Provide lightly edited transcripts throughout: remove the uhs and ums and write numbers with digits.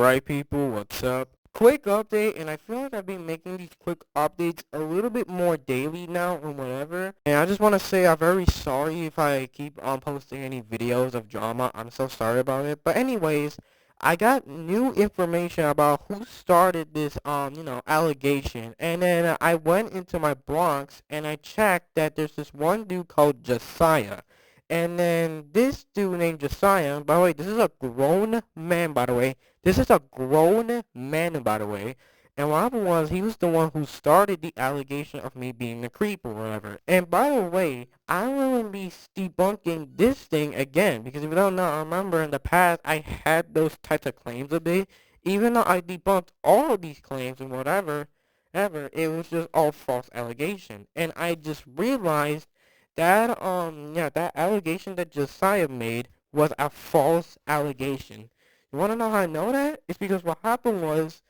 Alright people, what's up? Quick update, and I feel like I've been making these quick updates a little bit more daily now or whatever. And I just want to say I'm very sorry if I keep on posting any videos of drama. I'm so sorry about it. But anyways, I got new information about who started this allegation. And then I went into my Bronx and I checked that there's this one dude called Josiah. And then this dude named Josiah, by the way, this is a grown man, by the way. This is a grown man, by the way. And what happened was, he was the one who started the allegation of me being a creep or whatever. And by the way, I will be debunking this thing again. Because if you don't know, I remember in the past, I had those types of claims a bit. Even though I debunked all of these claims and whatever, it was just all false allegation. And I just realized that that allegation that Josiah made was a false allegation. You wanna know how I know that? It's because what happened was,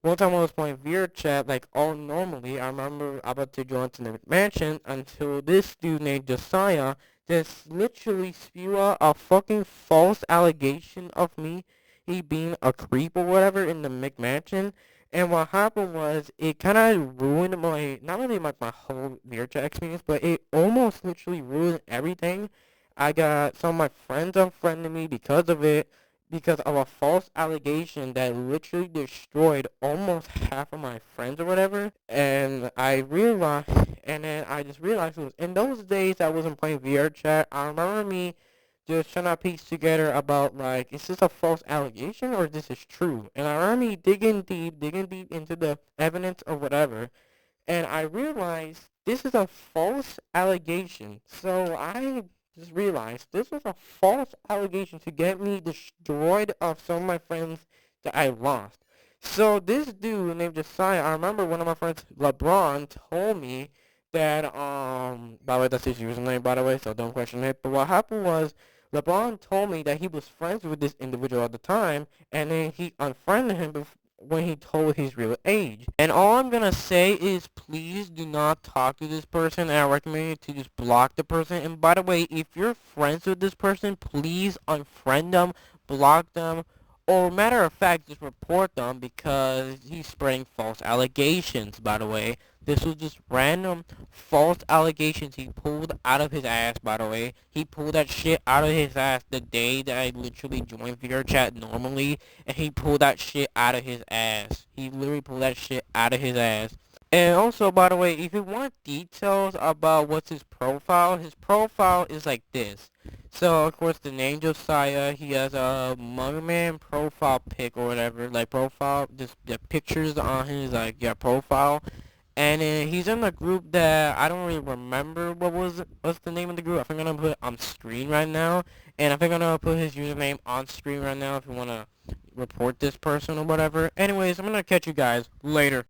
one time I was playing VRChat like all normally. I remember about to go into the mansion until this dude named Josiah just literally spew out a fucking false allegation of me, he being a creep or whatever in the McMansion. And what happened was, it kind of ruined my, not really like my whole VRChat experience, but it almost literally ruined everything. I got some of my friends unfriended me because of it, because of a false allegation that literally destroyed almost half of my friends or whatever. And I realized, and then I just realized it was in those days I wasn't playing VRChat. I remember me just trying to piece together about, like, is this a false allegation or this is true? And I remember me digging deep into the evidence or whatever, and I realized this is a false allegation. So I just realized this was a false allegation to get me destroyed of some of my friends that I lost. So this dude named Josiah, I remember one of my friends, LeBron, told me that, by the way, that's his username, by the way, so don't question it. But what happened was, LeBron told me that he was friends with this individual at the time, and then he unfriended him when he told his real age. And all I'm gonna say is, please do not talk to this person, and I recommend you to just block the person. And by the way, if you're friends with this person, please unfriend them, block them, or matter of fact, just report them, because he's spreading false allegations, by the way. This was just random false allegations he pulled out of his ass, by the way. He pulled that shit out of his ass the day that I literally joined VRChat normally, and he pulled that shit out of his ass. He literally pulled that shit out of his ass. And also, by the way, if you want details about what's his profile is like this. So, of course, the name Josiah, he has a Mugman profile pic or whatever, like profile, just the pictures on his, like, yeah, profile. And he's in a group that I don't really remember what's the name of the group. I think I'm gonna put it on screen right now, and I think I'm gonna put his username on screen right now if you wanna report this person or whatever. Anyways, I'm gonna catch you guys later.